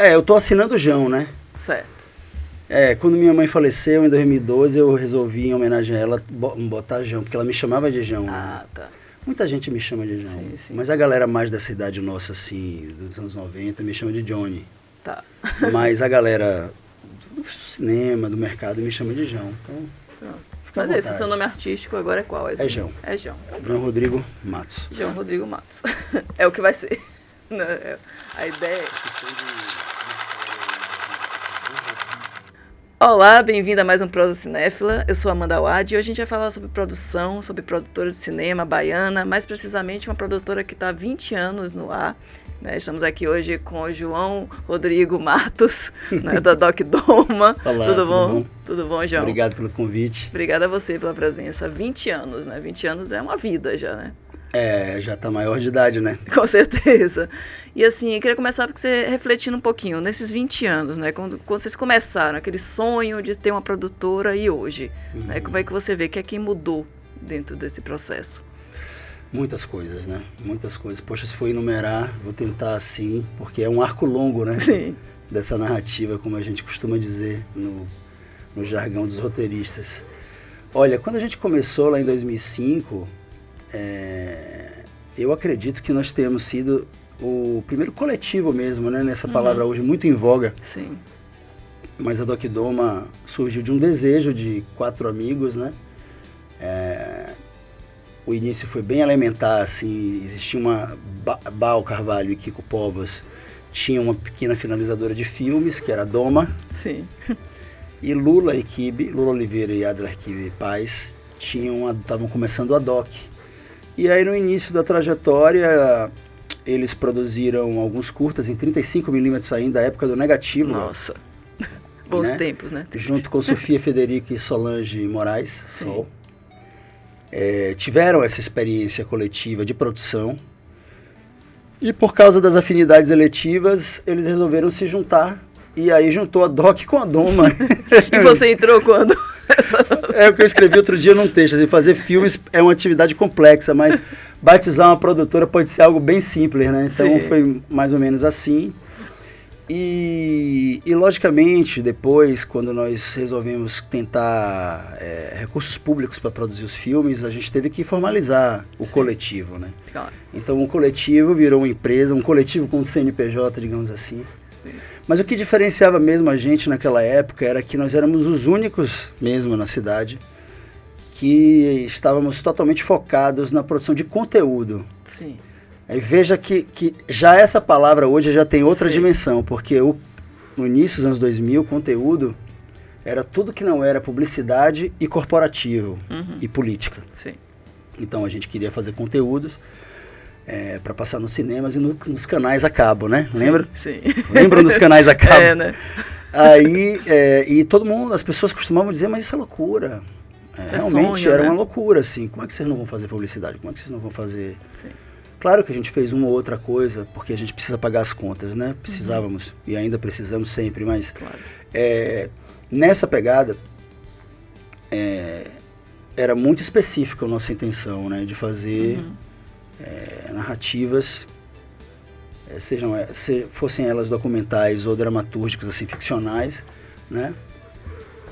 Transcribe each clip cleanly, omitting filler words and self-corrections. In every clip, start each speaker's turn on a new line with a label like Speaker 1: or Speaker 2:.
Speaker 1: Eu tô assinando o João, né?
Speaker 2: Certo.
Speaker 1: Quando minha mãe faleceu em 2012, eu resolvi, em homenagem a ela, botar João, porque ela me chamava de João, né?
Speaker 2: Tá.
Speaker 1: Muita gente me chama de João,
Speaker 2: Sim.
Speaker 1: mas a galera mais dessa idade nossa, assim, dos anos 90, me chama de Johnny.
Speaker 2: Tá.
Speaker 1: Mas a galera do cinema, do mercado, me chama de João. Então, fica à
Speaker 2: Mas
Speaker 1: vontade.
Speaker 2: o seu nome artístico agora é qual?
Speaker 1: É João.
Speaker 2: É João.
Speaker 1: João Rodrigo Matos.
Speaker 2: João Rodrigo Matos. É o que vai ser. A ideia Olá, bem-vindo a mais um Prosa Cinéfila. Eu sou Amanda Wad e hoje a gente vai falar sobre produção, sobre produtora de cinema baiana, mais precisamente uma produtora que está há 20 anos no ar. Né? Estamos aqui hoje com o João Rodrigo Matos, né, da Doc Doma.
Speaker 1: Olá,
Speaker 2: tudo bom? Tudo bom, João?
Speaker 1: Obrigado pelo convite.
Speaker 2: Obrigada a você pela presença. 20 anos, né? 20 anos é uma vida já, né?
Speaker 1: Já tá maior de idade, né?
Speaker 2: Com certeza. E assim, eu queria começar porque você refletindo um pouquinho, nesses 20 anos, né? Quando vocês começaram, aquele sonho de ter uma produtora e hoje, né? Como é que você vê que é que mudou dentro desse processo?
Speaker 1: Muitas coisas, né? Muitas coisas. Poxa, se for enumerar, vou tentar assim, porque é um arco longo, né?
Speaker 2: Sim.
Speaker 1: Dessa narrativa, como a gente costuma dizer no jargão dos roteiristas. Olha, quando a gente começou lá em 2005, eu acredito que nós temos sido o primeiro coletivo mesmo, né? Nessa palavra hoje muito em voga.
Speaker 2: Sim.
Speaker 1: Mas a Doc Doma surgiu de um desejo de 4 amigos, né? O início foi bem elementar, assim, existia uma... Bal Carvalho e Kiko Povas tinham uma pequena finalizadora de filmes, que era a Doma.
Speaker 2: Sim.
Speaker 1: E Lula Oliveira e Adler Kibe Paz estavam começando a Doc. E aí no início da trajetória, eles produziram alguns curtas em 35mm ainda, da época do negativo.
Speaker 2: Nossa, bons
Speaker 1: né?
Speaker 2: tempos, né?
Speaker 1: Junto com Sofia Federico e Solange Moraes, Sol. Tiveram essa experiência coletiva de produção. E por causa das afinidades eletivas, eles resolveram se juntar. E aí juntou a Doc com a Doma.
Speaker 2: E você entrou quando?
Speaker 1: É o que eu escrevi outro dia num texto. Assim, fazer filmes é uma atividade complexa, mas batizar uma produtora pode ser algo bem simples, né? Então foi mais ou menos assim. E logicamente, depois, quando nós resolvemos tentar recursos públicos para produzir os filmes, a gente teve que formalizar o coletivo, né?
Speaker 2: Claro.
Speaker 1: Então o coletivo virou uma empresa, um coletivo com CNPJ, digamos assim.
Speaker 2: Sim.
Speaker 1: Mas o que diferenciava mesmo a gente naquela época era que nós éramos os únicos mesmo na cidade que estávamos totalmente focados na produção de conteúdo.
Speaker 2: Sim.
Speaker 1: Aí veja que já essa palavra hoje já tem outra dimensão, porque no início dos anos 2000, conteúdo era tudo que não era publicidade e corporativo e política.
Speaker 2: Sim.
Speaker 1: Então a gente queria fazer conteúdos para passar nos cinemas e nos canais a cabo, né? Lembra?
Speaker 2: Sim.
Speaker 1: Lembram dos canais a cabo?
Speaker 2: Né?
Speaker 1: Aí, e todo mundo, as pessoas costumavam dizer, mas isso é loucura. Realmente
Speaker 2: sonho,
Speaker 1: era
Speaker 2: né?
Speaker 1: uma loucura, assim. Como é que vocês não vão fazer publicidade? Como é que vocês não vão fazer...
Speaker 2: Sim.
Speaker 1: Claro que a gente fez uma ou outra coisa, porque a gente precisa pagar as contas, né? Precisávamos, e ainda precisamos sempre, mas...
Speaker 2: Claro.
Speaker 1: Nessa pegada, era muito específica a nossa intenção, né? De fazer narrativas, fossem elas documentais ou dramatúrgicas, assim, ficcionais, né?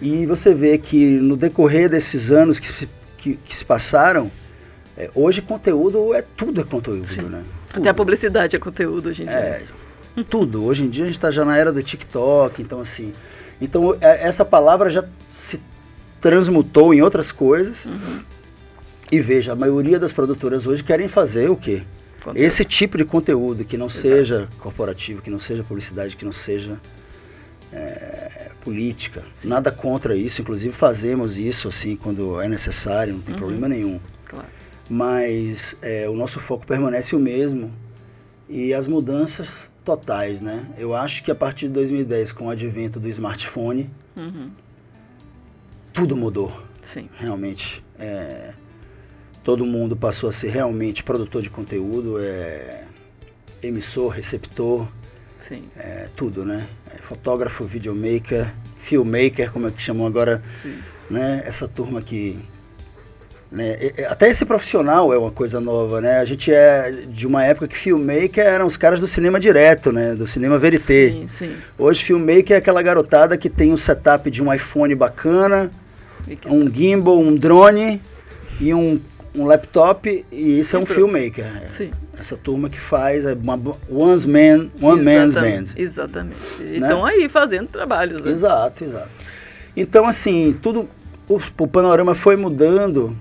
Speaker 1: E você vê que no decorrer desses anos que se passaram, hoje conteúdo tudo é conteúdo,
Speaker 2: Sim.
Speaker 1: né? Tudo.
Speaker 2: Até a publicidade é conteúdo hoje em dia.
Speaker 1: Tudo. Hoje em dia a gente está já na era do TikTok, então assim... Então essa palavra já se transmutou em outras coisas. E veja, a maioria das produtoras hoje querem fazer o quê?
Speaker 2: Conteúdo.
Speaker 1: Esse tipo de conteúdo, que não seja corporativo, que não seja publicidade, que não seja política.
Speaker 2: Sim.
Speaker 1: Nada contra isso, inclusive fazemos isso assim quando é necessário, não tem problema nenhum.
Speaker 2: Claro.
Speaker 1: Mas o nosso foco permanece o mesmo e as mudanças totais, né? Eu acho que a partir de 2010, com o advento do smartphone, tudo mudou.
Speaker 2: Sim.
Speaker 1: Realmente. Todo mundo passou a ser realmente produtor de conteúdo, emissor, receptor,
Speaker 2: Sim.
Speaker 1: tudo, né? Fotógrafo, videomaker, filmmaker, como é que chamam agora,
Speaker 2: Sim.
Speaker 1: né? Essa turma que né? Até esse profissional é uma coisa nova, né? A gente é de uma época que filmmaker eram os caras do cinema direto, né? Do cinema verité.
Speaker 2: Sim, sim.
Speaker 1: Hoje filmmaker é aquela garotada que tem um setup de um iPhone bacana, um gimbal, um drone e um laptop, e isso é um filmmaker.
Speaker 2: Sim.
Speaker 1: Essa turma que faz uma one man's band.
Speaker 2: Exatamente. E
Speaker 1: Né?
Speaker 2: estão aí fazendo trabalhos. Né?
Speaker 1: Exato. Então, assim, o panorama foi mudando,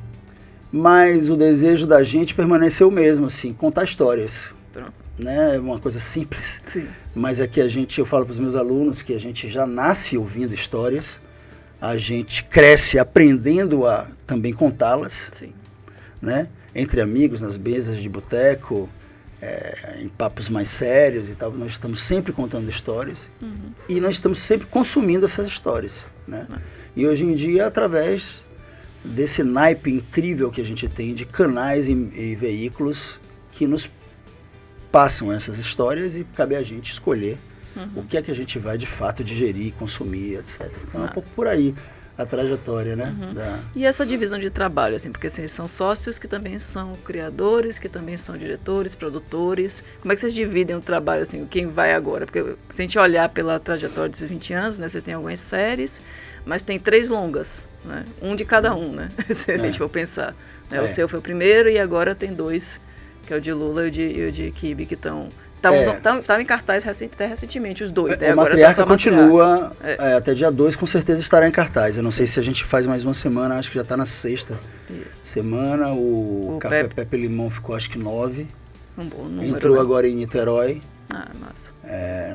Speaker 1: mas o desejo da gente permaneceu o mesmo, assim, contar histórias.
Speaker 2: Pronto.
Speaker 1: Né? É uma coisa simples,
Speaker 2: Sim.
Speaker 1: mas é que eu falo para os meus alunos que a gente já nasce ouvindo histórias, a gente cresce aprendendo a também contá-las,
Speaker 2: Sim.
Speaker 1: né? Entre amigos, nas mesas de boteco, em papos mais sérios e tal, nós estamos sempre contando histórias e nós estamos sempre consumindo essas histórias, né?
Speaker 2: Nossa.
Speaker 1: E hoje em dia, através desse naipe incrível que a gente tem de canais e veículos que nos passam essas histórias e cabe a gente escolher o que é que a gente vai de fato digerir, consumir, etc. Então é um pouco por aí a trajetória, né?
Speaker 2: E essa divisão de trabalho, assim, porque assim, são sócios que também são criadores, que também são diretores, produtores. Como é que vocês dividem o trabalho, assim, quem vai agora? Porque se a gente olhar pela trajetória desses 20 anos, né, vocês têm algumas séries, mas tem 3 longas, né? Um de cada um, né? Se a gente for pensar. Né? O seu foi o primeiro e agora tem 2, que é o de Lula e o de Kibe, que estão... Estavam em cartaz até recentemente, os 2. Né?
Speaker 1: A
Speaker 2: Agora
Speaker 1: Matriarca
Speaker 2: tá
Speaker 1: continua, até dia 2 com certeza estará em cartaz. Eu não sei se a gente faz mais uma semana, acho que já está na 6ª semana. O Café Pepe Limão ficou acho que 9.
Speaker 2: Um bom número.
Speaker 1: Entrou
Speaker 2: né?
Speaker 1: agora em Niterói.
Speaker 2: Ah, massa.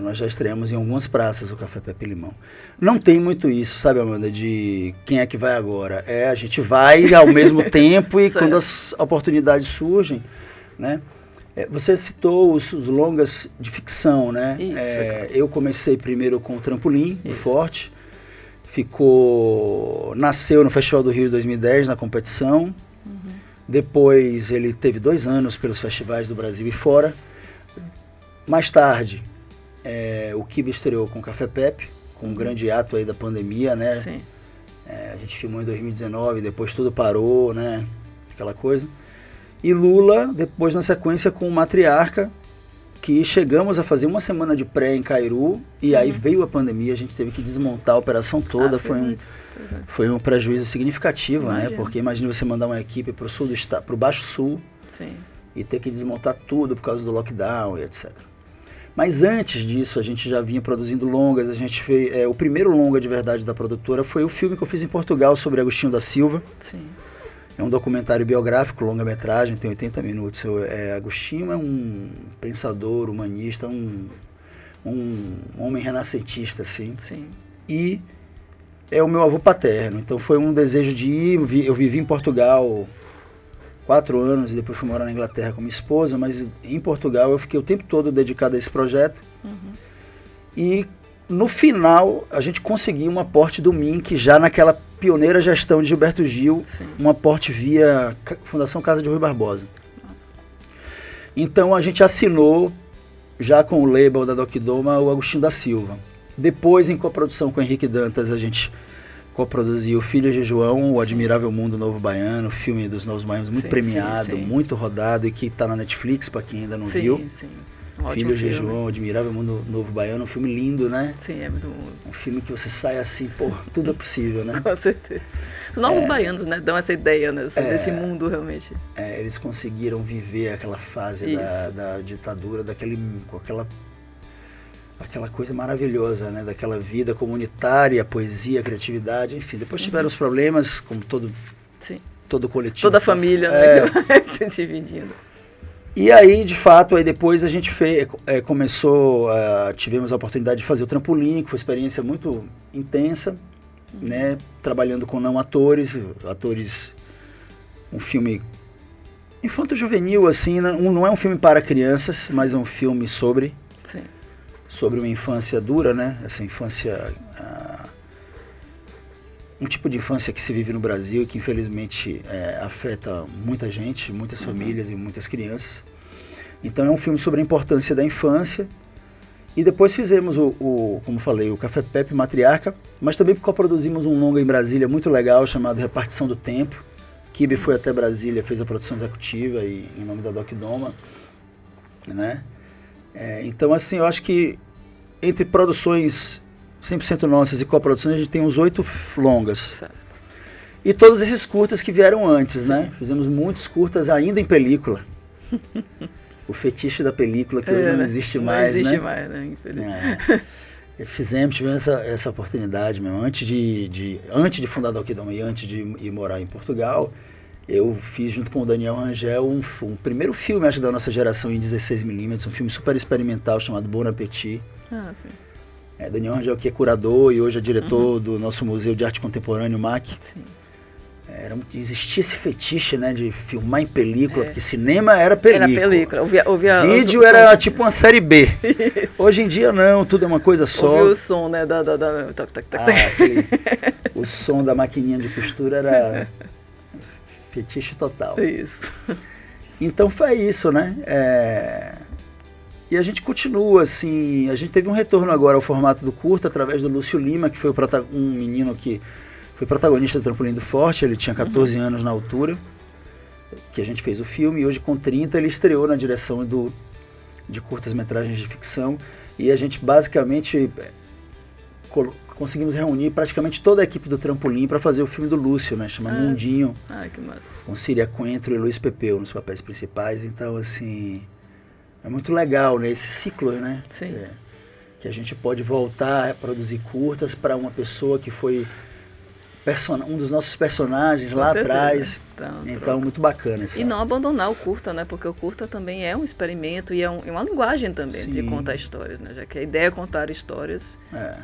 Speaker 1: Nós já estreamos em algumas praças o Café Pepe Limão. Não tem muito isso, sabe, Amanda, de quem é que vai agora. A gente vai ao mesmo tempo e quando as oportunidades surgem, né? Você citou os longas de ficção, né?
Speaker 2: Isso,
Speaker 1: eu comecei primeiro com o Trampolim, do Forte. Nasceu no Festival do Rio 2010, na competição. Depois ele teve 2 anos pelos festivais do Brasil e fora. Mais tarde, o Kibe estreou com o Café Pepe, com um grande ato aí da pandemia, né?
Speaker 2: Sim.
Speaker 1: A gente filmou em 2019, depois tudo parou, né? Aquela coisa. E Lula, depois na sequência com o Matriarca, que chegamos a fazer uma semana de pré em Cairu, e aí veio a pandemia, a gente teve que desmontar a operação toda, foi um prejuízo significativo, né? Porque imagina você mandar uma equipe para o sul do estado, para o Baixo Sul,
Speaker 2: Sim.
Speaker 1: e ter que desmontar tudo por causa do lockdown e etc. Mas antes disso, a gente já vinha produzindo longas, a gente fez, o primeiro longa de verdade da produtora foi o filme que eu fiz em Portugal sobre Agostinho da Silva.
Speaker 2: Sim.
Speaker 1: É um documentário biográfico, longa-metragem, tem 80 minutos. Agostinho é um pensador, humanista, um homem renascentista, assim.
Speaker 2: Sim.
Speaker 1: E é o meu avô paterno. Então foi um desejo de ir. Eu vivi em Portugal 4 anos e depois fui morar na Inglaterra com minha esposa, mas em Portugal eu fiquei o tempo todo dedicado a esse projeto. E no final a gente conseguiu um aporte do MINC já naquela pioneira gestão de Gilberto Gil, um aporte via Fundação Casa de Rui Barbosa.
Speaker 2: Nossa.
Speaker 1: Então a gente assinou, já com o label da Doc Doma, o Agostinho da Silva. Depois, em coprodução com o Henrique Dantas, a gente coproduziu Filhos de João, O Admirável Mundo Novo Baiano, filme dos Novos Baianos, muito premiado, muito rodado e que está na Netflix, para quem ainda não viu.
Speaker 2: Sim.
Speaker 1: Filhos de João, Admirável Mundo Novo Baiano, um filme lindo, né?
Speaker 2: Sim, é muito bom.
Speaker 1: Um filme que você sai assim, pô, tudo é possível, né?
Speaker 2: Com certeza. Os novos baianos, né, dão essa ideia, né, desse mundo, realmente.
Speaker 1: Eles conseguiram viver aquela fase da ditadura, com aquela coisa maravilhosa, né? Daquela vida comunitária, poesia, criatividade, enfim. Depois tiveram os problemas, como todo coletivo.
Speaker 2: Toda a família, né, que vai se dividindo.
Speaker 1: E aí, de fato, aí depois a gente tivemos a oportunidade de fazer o Trampolim, que foi uma experiência muito intensa, né? Trabalhando com não atores, um filme infanto-juvenil, assim, não é um filme para crianças, mas é um filme sobre uma infância dura, né? Essa infância, um tipo de infância que se vive no Brasil e que infelizmente afeta muita gente, muitas famílias e muitas crianças. Então é um filme sobre a importância da infância. E depois fizemos como falei, o Café Pepe Matriarca, mas também coproduzimos um longa em Brasília muito legal chamado Repartição do Tempo, Kibe foi até Brasília, fez a produção executiva em nome da Doc Doma, né? Então, assim, eu acho que entre produções 100% nossas e coproduções, a gente tem uns 8 longas.
Speaker 2: Certo.
Speaker 1: E todos esses curtas que vieram antes,
Speaker 2: Sim.
Speaker 1: né? Fizemos muitos curtas ainda em película. O fetiche da película, que hoje não existe mais,
Speaker 2: Não existe
Speaker 1: né?
Speaker 2: mais, né? Infelizmente.
Speaker 1: Tivemos essa oportunidade mesmo. Antes de fundar a Doc Doma e antes de ir morar em Portugal, eu fiz junto com o Daniel Rangel um primeiro filme, acho, da nossa geração em 16mm, um filme super experimental chamado Bon Appetit.
Speaker 2: Sim.
Speaker 1: Daniel Rangel, que é curador e hoje é diretor do nosso Museu de Arte Contemporânea, o MAC.
Speaker 2: Sim.
Speaker 1: Existia esse fetiche, né, de filmar em película, porque cinema era película.
Speaker 2: Era película.
Speaker 1: Vídeo era tipo uma série B.
Speaker 2: Isso.
Speaker 1: Hoje em dia não, tudo é uma coisa só.
Speaker 2: Ouvia o som, né,
Speaker 1: O som da maquininha de costura era fetiche total.
Speaker 2: Isso.
Speaker 1: Então foi isso, né? E a gente continua, assim, a gente teve um retorno agora ao formato do curta através do Lúcio Lima, que foi um menino que foi protagonista do Trampolim do Forte, ele tinha 14 anos na altura, que a gente fez o filme, e hoje com 30 ele estreou na direção de curtas-metragens de ficção, e a gente basicamente conseguimos reunir praticamente toda a equipe do Trampolim para fazer o filme do Lúcio, né, chama Mundinho,
Speaker 2: que massa.
Speaker 1: com Síria Coentro e Luiz Pepeu nos papéis principais. Então, assim, é muito legal, né, esse ciclo, né?
Speaker 2: Sim.
Speaker 1: Que a gente pode voltar a produzir curtas para uma pessoa que foi um dos nossos personagens
Speaker 2: Com
Speaker 1: lá
Speaker 2: certeza.
Speaker 1: atrás. Então, muito bacana isso.
Speaker 2: E não abandonar o curta, né? Porque o curta também é um experimento e é uma linguagem também de contar histórias, né? Já que a ideia é contar histórias,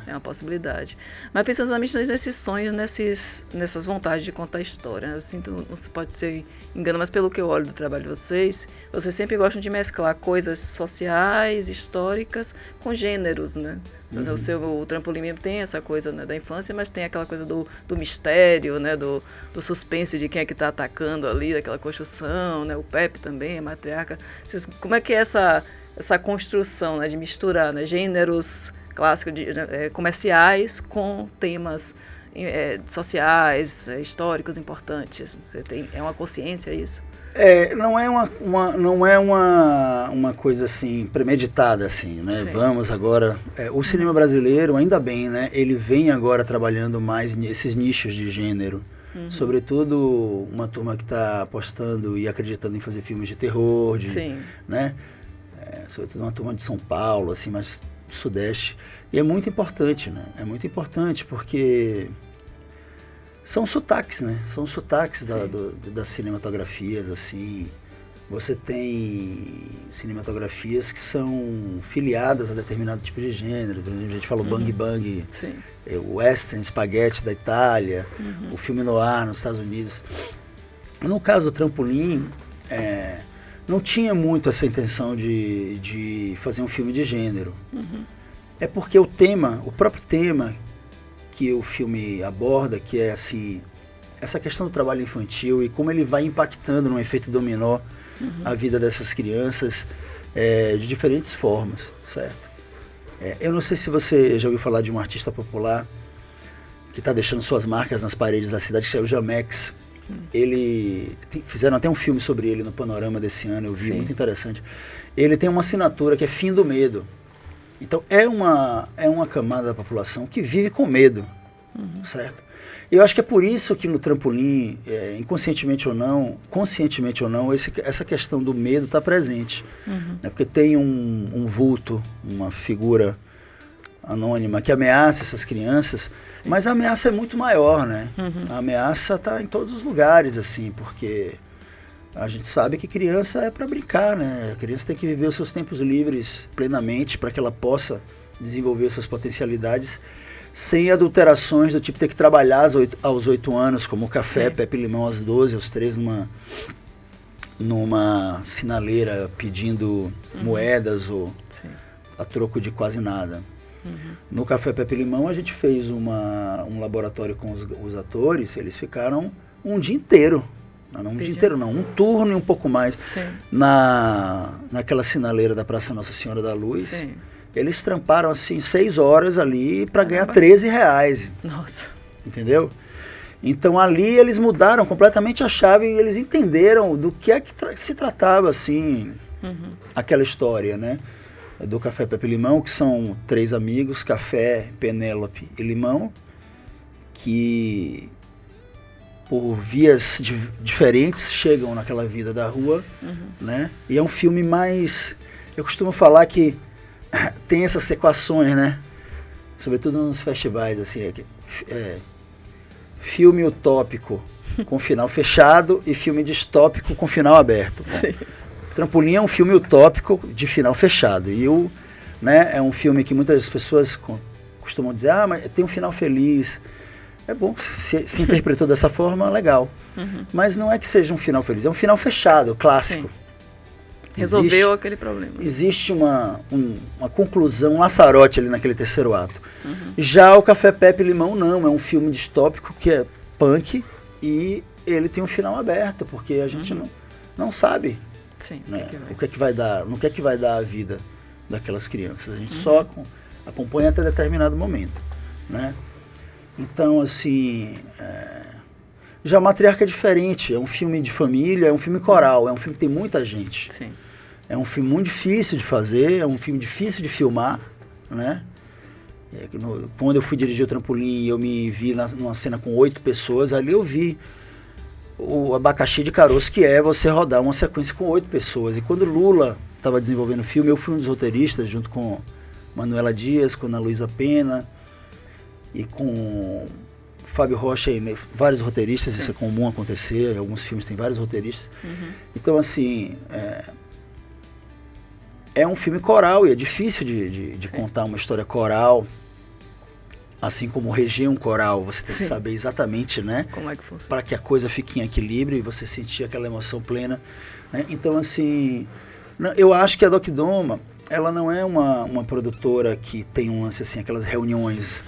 Speaker 2: é uma possibilidade. Mas pensando exatamente nesses sonhos, nessas vontades de contar história, né? Eu sinto, não se pode ser engano, mas pelo que eu olho do trabalho de vocês sempre gostam de mesclar coisas sociais, históricas, com gêneros, né? O Trampolim mesmo tem essa coisa, né, da infância, mas tem aquela coisa do mistério, né, do suspense de quem é que está atacando ali, daquela construção, né, o Pepe também, a matriarca. Como é que é essa construção, né, de misturar, né, gêneros clássicos, comerciais com temas sociais, históricos importantes? É uma consciência isso?
Speaker 1: Não é uma coisa assim premeditada assim, né?
Speaker 2: Sim.
Speaker 1: Vamos agora. O cinema brasileiro, ainda bem, né? Ele vem agora trabalhando mais nesses nichos de gênero. Sobretudo uma turma que está apostando e acreditando em fazer filmes de terror, né? Sobretudo uma turma de São Paulo, assim, mais do Sudeste. E é muito importante, né? É muito importante porque são sotaques, né? São sotaques das cinematografias, assim. Você tem cinematografias que são filiadas a determinado tipo de gênero. A gente falou Bang Bang, o western, spaghetti da Itália, o filme noir nos Estados Unidos. No caso do Trampolim, não tinha muito essa intenção de fazer um filme de gênero. É porque o próprio tema que o filme aborda, que é assim, essa questão do trabalho infantil e como ele vai impactando num efeito dominó a vida dessas crianças de diferentes formas, certo? Eu não sei se você já ouviu falar de um artista popular que está deixando suas marcas nas paredes da cidade, que é o Jamex. Fizeram até um filme sobre ele no Panorama desse ano, eu vi, muito interessante. Ele tem uma assinatura que é Fim do Medo. Então é uma camada da população que vive com medo, certo? Eu acho que é por isso que no Trampolim, inconscientemente ou não, conscientemente ou não, essa questão do medo está presente. Né? Porque tem um vulto, uma figura anônima que ameaça essas crianças, mas a ameaça é muito maior, né? A ameaça está em todos os lugares, assim, porque a gente sabe que criança é para brincar, né? A criança tem que viver os seus tempos livres plenamente para que ela possa desenvolver suas potencialidades sem adulterações do tipo ter que trabalhar aos 8 anos, como o café, Pepe Limão aos 12, aos 13, numa sinaleira pedindo moedas ou a troco de quase nada. No Café Pepe Limão a gente fez um laboratório com os atores, eles ficaram um dia inteiro. Não um dia inteiro não, um turno e um pouco mais. Naquela sinaleira da Praça Nossa Senhora da Luz. Eles tramparam assim 6 horas ali para ganhar R$13.
Speaker 2: Nossa.
Speaker 1: Entendeu? Então ali eles mudaram completamente a chave e eles entenderam do que é que se tratava, assim, aquela história, né? Do Café Pepe e Limão, que são 3 amigos, Café, Penélope e Limão, que por vias diferentes chegam naquela vida da rua, né? E é um filme mais... Eu costumo falar que tem essas equações, né? Sobretudo nos festivais, assim, filme utópico com final fechado e filme distópico com final aberto. Né? Trampolim é um filme utópico de final fechado. E né, é um filme que muitas pessoas costumam dizer, mas tem um final feliz. É bom, se interpretou dessa forma, legal. Mas não é que seja um final feliz, é um final fechado, clássico.
Speaker 2: Sim. Resolveu aquele problema.
Speaker 1: Existe uma conclusão, um laçarote ali naquele terceiro ato. Já o Café Pepe e Limão não, é um filme distópico que é punk e ele tem um final aberto, porque a gente não sabe.
Speaker 2: Sim,
Speaker 1: né, o que é que vai dar, no que é que vai dar a vida daquelas crianças. A gente só acompanha até determinado momento. Né? Então, assim... Já Matriarca é diferente, é um filme de família, é um filme coral, é um filme que tem muita gente.
Speaker 2: Sim.
Speaker 1: É um filme muito difícil de fazer, é um filme difícil de filmar, né? Quando eu fui dirigir o Trampolim e eu me vi numa cena com 8 pessoas, ali eu vi o abacaxi de caroço que é você rodar uma sequência com 8 pessoas. E quando Lula estava desenvolvendo o filme, eu fui um dos roteiristas, junto com Manuela Dias, com Ana Luísa Pena e com... Fábio Rocha e vários roteiristas, isso é comum acontecer, alguns filmes têm vários roteiristas. Então, assim, é um filme coral e é difícil de contar uma história coral, assim como reger um coral, você tem que saber exatamente, né?
Speaker 2: Como é que funciona? Para
Speaker 1: que a coisa fique em equilíbrio e você sentir aquela emoção plena. Né? Então, assim, eu acho que a Doc Doma, ela não é uma produtora que tem um lance assim, aquelas reuniões.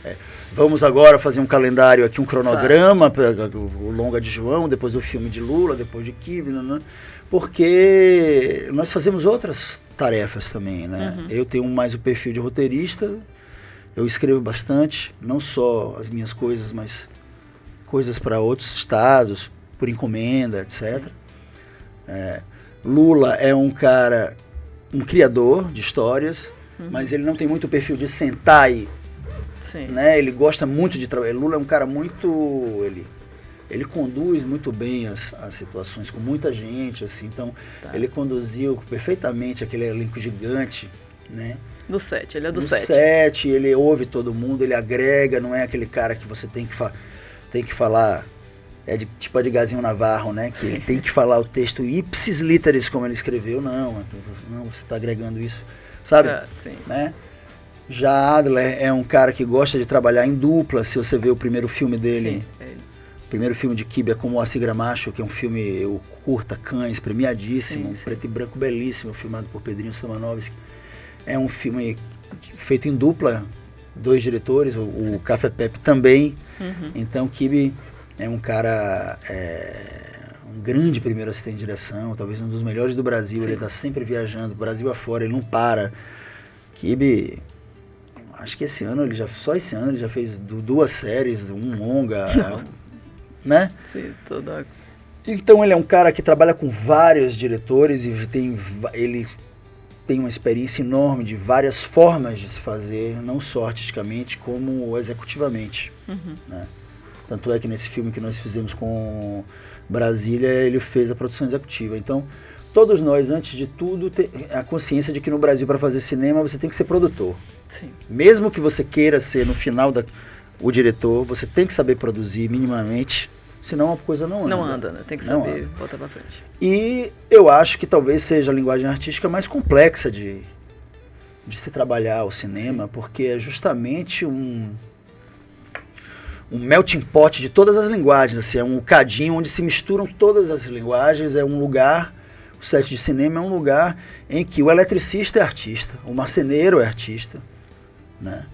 Speaker 1: Vamos agora fazer um calendário aqui, um cronograma, o longa de João, depois o filme de Lula, depois de Kibe, porque nós fazemos outras tarefas também, né? Eu tenho mais o perfil de roteirista, eu escrevo bastante, não só as minhas coisas, mas coisas para outros estados, por encomenda, etc. Lula é um cara... um criador de histórias, mas ele não tem muito o perfil de sentar e... Né, ele gosta muito de trabalhar. Lula é um cara muito... Ele conduz muito bem as situações com muita gente, assim. Então, ele conduziu perfeitamente aquele elenco gigante, né?
Speaker 2: Do set, ele é do set.
Speaker 1: Do set, ele ouve todo mundo, ele agrega, não é aquele cara que você tem que falar... tipo a de Gazinho Navarro, né? Que ele tem que falar o texto ipsis literis, como ele escreveu. Não, você está agregando isso, sabe?
Speaker 2: Sim.
Speaker 1: Né? Já Adler é um cara que gosta de trabalhar em dupla. Se você vê o primeiro filme dele, o primeiro filme de Kibe é como O Assi Gramacho, que é um filme curta, Cães, premiadíssimo, preto e branco belíssimo, filmado por Pedrinho Samanovski. É um filme feito em dupla, 2 diretores, o Café Pepe também. Então Kibe... é um cara, um grande primeiro assistente de direção, talvez um dos melhores do Brasil. Ele está sempre viajando, Brasil afora, ele não para. Kibe, acho que só esse ano ele já fez 2 séries, um longa, né?
Speaker 2: Sim, toda.
Speaker 1: Então ele é um cara que trabalha com vários diretores e ele tem uma experiência enorme de várias formas de se fazer, não só artisticamente, como executivamente, né? Tanto é que nesse filme que nós fizemos com Brasília, ele fez a produção executiva. Então, todos nós, antes de tudo, a consciência de que no Brasil, para fazer cinema, você tem que ser produtor.
Speaker 2: Sim.
Speaker 1: Mesmo que você queira ser, no final, o diretor, você tem que saber produzir minimamente, senão a coisa não anda.
Speaker 2: Não anda, né? Tem que saber botar para frente.
Speaker 1: E eu acho que talvez seja a linguagem artística mais complexa de se trabalhar o cinema, porque é justamente um melting pot de todas as linguagens, assim, é um cadinho onde se misturam todas as linguagens, é um lugar, o set de cinema é um lugar em que o eletricista é artista, o marceneiro é artista, né?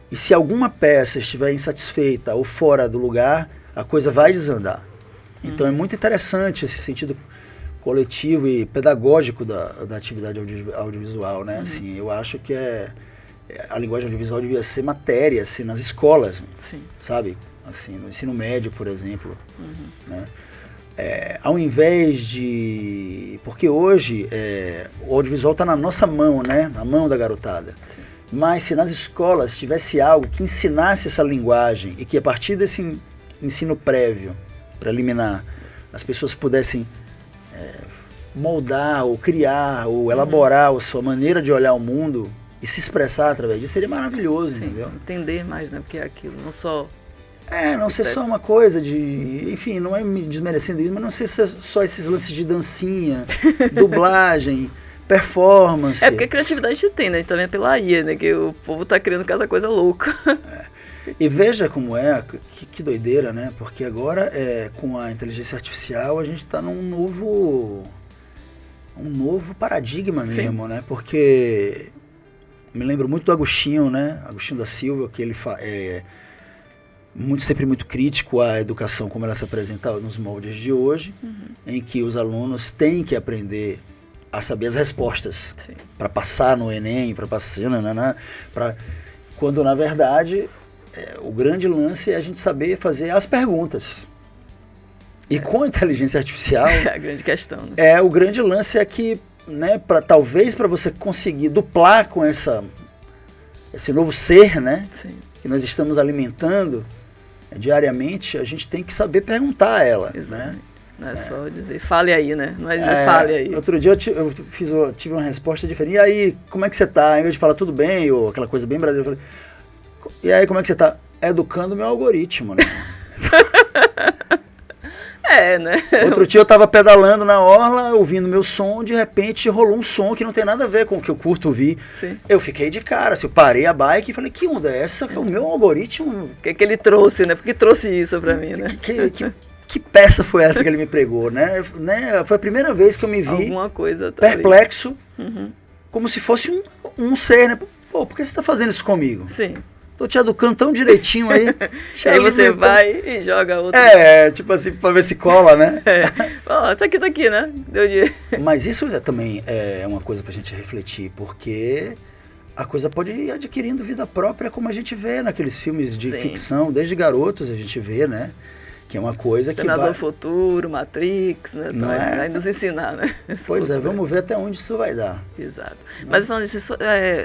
Speaker 1: E se alguma peça estiver insatisfeita ou fora do lugar, a coisa vai desandar. Então é muito interessante esse sentido coletivo e pedagógico da atividade audiovisual, né? Assim, eu acho que a linguagem audiovisual devia ser matéria, assim, nas escolas, sabe? assim, no ensino médio, por exemplo, né? Ao invés de... Porque hoje o audiovisual está na nossa mão, né? Na mão da garotada.
Speaker 2: Sim.
Speaker 1: Mas se nas escolas tivesse algo que ensinasse essa linguagem e que a partir desse ensino prévio, preliminar, as pessoas pudessem moldar ou criar ou elaborar a sua maneira de olhar o mundo e se expressar através disso, seria maravilhoso,
Speaker 2: Sim,
Speaker 1: entendeu?
Speaker 2: entender mais, né? Porque é aquilo, não só...
Speaker 1: Não ser só uma coisa de... Enfim, não é me desmerecendo isso, mas não ser só esses lances de dancinha, dublagem, performance.
Speaker 2: É porque a criatividade a gente tem, né? A gente também é pela IA, né? Que o povo tá criando cada coisa louca.
Speaker 1: E veja como que doideira, né? Porque agora, com a inteligência artificial, a gente está num novo paradigma mesmo, né? Porque me lembro muito do Agostinho, né? Agostinho da Silva, que ele sempre muito crítico à educação como ela se apresenta nos moldes de hoje, em que os alunos têm que aprender a saber as respostas para passar no Enem, para passar, quando na verdade o grande lance é a gente saber fazer as perguntas. E com a inteligência artificial...
Speaker 2: É a grande questão, né?
Speaker 1: O grande lance é que, né, talvez para você conseguir duplar com esse novo ser, né, que nós estamos alimentando diariamente, a gente tem que saber perguntar a ela.
Speaker 2: Exatamente.
Speaker 1: Né?
Speaker 2: Não é só dizer, fale aí, né? Não é dizer, fale aí.
Speaker 1: Outro dia eu tive uma resposta diferente. E aí, como é que você tá? Em vez de falar tudo bem, ou aquela coisa bem brasileira, eu falei, e aí, como é que você tá? Educando o meu algoritmo, né?
Speaker 2: Né?
Speaker 1: Outro dia eu tava pedalando na orla, ouvindo meu som, de repente rolou um som que não tem nada a ver com o que eu curto ouvir.
Speaker 2: Sim.
Speaker 1: Eu fiquei de cara, assim, eu parei a bike e falei, que onda é essa? O meu algoritmo...
Speaker 2: O que ele trouxe, né? Porque trouxe isso pra mim, né?
Speaker 1: Que peça foi essa que ele me pregou, né? Foi a primeira vez que eu me vi
Speaker 2: alguma coisa
Speaker 1: perplexo, como se fosse um ser, né? Pô, por que você tá fazendo isso comigo?
Speaker 2: Sim.
Speaker 1: Tô te educando tão direitinho aí.
Speaker 2: Aí você vai e joga outra.
Speaker 1: Tipo assim, pra ver se cola, né?
Speaker 2: Essa aqui tá aqui, né? Deu dia.
Speaker 1: Mas isso também é uma coisa pra gente refletir, porque a coisa pode ir adquirindo vida própria, como a gente vê naqueles filmes de ficção, desde garotos a gente vê, né? Que é uma coisa que
Speaker 2: Senador Futuro, Matrix, né? Vai nos ensinar, né?
Speaker 1: Pois vamos ver até onde isso vai dar.
Speaker 2: Exato. Mas falando disso,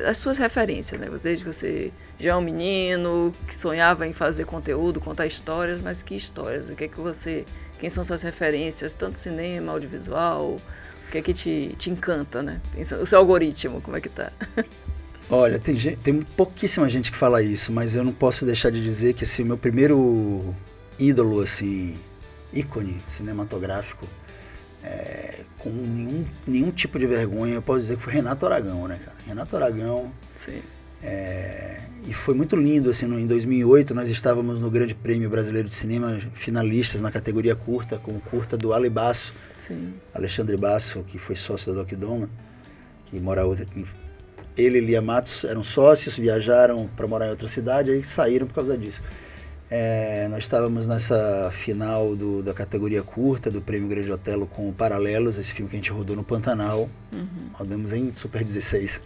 Speaker 2: as suas referências, né? Você já é um menino que sonhava em fazer conteúdo, contar histórias, mas que histórias? Quem são suas referências, tanto cinema, audiovisual, o que é que te encanta, né? O seu algoritmo, como é que tá?
Speaker 1: Olha, tem pouquíssima gente que fala isso, mas eu não posso deixar de dizer que o meu primeiro ídolo, assim, ícone cinematográfico, com nenhum tipo de vergonha, eu posso dizer que foi Renato Aragão, né, cara? Renato Aragão.
Speaker 2: Sim.
Speaker 1: E foi muito lindo, assim, em 2008 nós estávamos no Grande Prêmio Brasileiro de Cinema, finalistas na categoria curta, com o curta do Ale Basso, Alexandre Basso, que foi sócio da Doc Doma, que ele e Lia Matos eram sócios, viajaram para morar em outra cidade, aí saíram por causa disso. Nós estávamos nessa final da categoria curta do Prêmio Grande Otelo com Paralelos, esse filme que a gente rodou no Pantanal, rodamos em Super 16.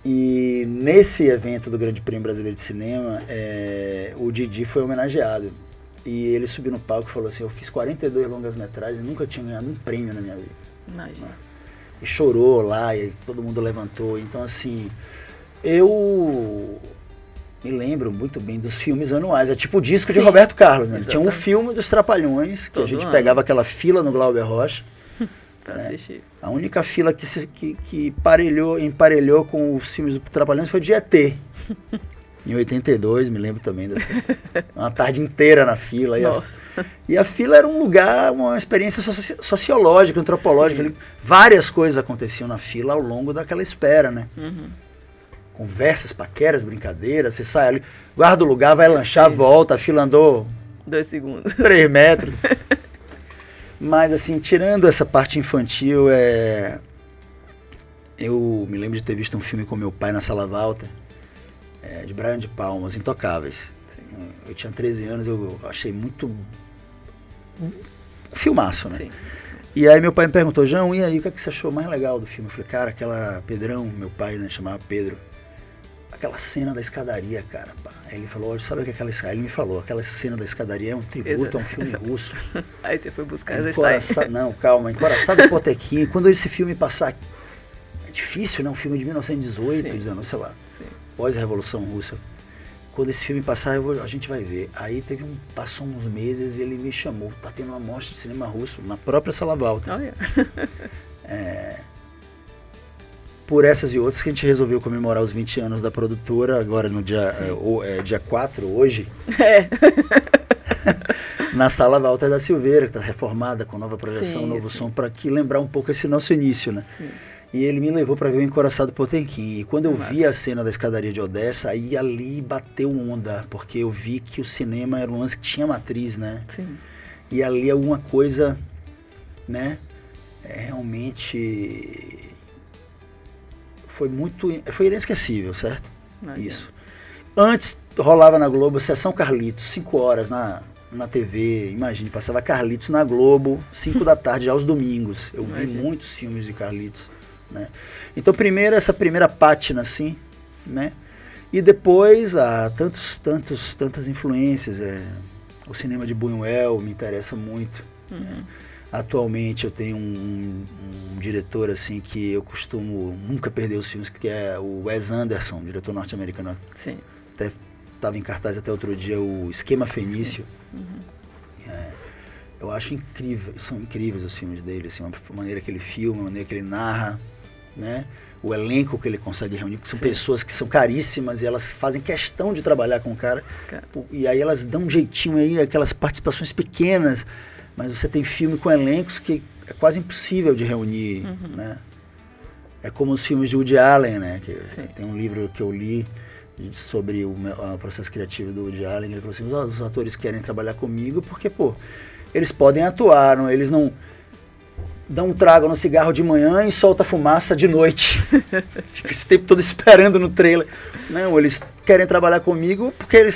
Speaker 1: E nesse evento do Grande Prêmio Brasileiro de Cinema, o Didi foi homenageado. E ele subiu no palco e falou assim, eu fiz 42 longas-metragens e nunca tinha ganhado um prêmio na minha vida.
Speaker 2: Imagina.
Speaker 1: E chorou lá, e todo mundo levantou. Então, assim, eu me lembro muito bem dos filmes anuais. É tipo o disco de Roberto Carlos, né? Tinha um filme dos Trapalhões, que a gente pegava aquela fila no Glauber Rocha.
Speaker 2: Pra assistir.
Speaker 1: A única fila que emparelhou com os filmes do Trapalhões foi de ET. Em 82, me lembro também dessa. Uma tarde inteira na fila.
Speaker 2: Nossa.
Speaker 1: E a fila era um lugar, uma experiência sociológica, antropológica. Várias coisas aconteciam na fila ao longo daquela espera, né? Conversas, paqueras, brincadeiras. Você sai ali, guarda o lugar, vai lanchar, volta. A fila andou
Speaker 2: 2 segundos.
Speaker 1: 3 metros. Mas, assim, tirando essa parte infantil, eu me lembro de ter visto um filme com meu pai na Sala Walter, de Brian de Palma, Os Intocáveis. Sim. Eu tinha 13 anos, eu achei muito... um filmaço, né? Sim. E aí meu pai me perguntou, João, e aí, o que você achou mais legal do filme? Eu falei, cara, aquela Pedrão, meu pai, né, chamava Pedro, aquela cena da escadaria, cara. Pá. Aí ele falou, sabe o que é aquela escadaria? Ele me falou, aquela cena da escadaria é um tributo a um filme russo.
Speaker 2: Aí você foi buscar essa
Speaker 1: Não, calma, Encoraçado Potequim. Quando esse filme passar, é difícil, né? Um filme de 1918, 19, sei lá, pós-revolução russa. Quando esse filme passar, a gente vai ver. Aí passou uns meses e ele me chamou. Tá tendo uma mostra de cinema russo na própria Sala Walter.
Speaker 2: Olha.
Speaker 1: Por essas e outras que a gente resolveu comemorar os 20 anos da produtora, agora no dia 4, hoje. Na Sala Walter da Silveira, que está reformada, com nova projeção, novo som, para lembrar um pouco esse nosso início, né? Sim. E ele me levou para ver o Encoraçado Potemkin. E quando eu vi a cena da escadaria de Odessa, aí ali bateu onda, porque eu vi que o cinema era um lance que tinha matriz, né? Sim. E ali alguma coisa, né? Realmente foi inesquecível, certo? Isso. Antes rolava na Globo Sessão Carlitos, 5 horas na TV, imagine, passava Carlitos na Globo, 5 da tarde, aos domingos. Eu vi muitos filmes de Carlitos. Né? Então essa primeira pátina assim, né? E depois tantas influências, o cinema de Buñuel me interessa muito, né? Atualmente eu tenho um diretor assim que eu costumo nunca perder os filmes, que é o Wes Anderson, diretor norte-americano. Sim. Até estava em cartaz até outro dia o Esquema Fenício. Eu acho incrível, são incríveis os filmes dele, assim, a maneira que ele filma, a maneira que ele narra, né? O elenco que ele consegue reunir, porque são pessoas que são caríssimas e elas fazem questão de trabalhar com o cara. E aí elas dão um jeitinho aí, aquelas participações pequenas, mas você tem filme com elencos que é quase impossível de reunir, né? É como os filmes de Woody Allen, né? Tem um livro que eu li sobre o processo criativo do Woody Allen. Ele falou assim, os atores querem trabalhar comigo porque, eles podem atuar, eles não dão um trago no cigarro de manhã e solta fumaça de noite. Fica esse tempo todo esperando no trailer. Não, eles querem trabalhar comigo porque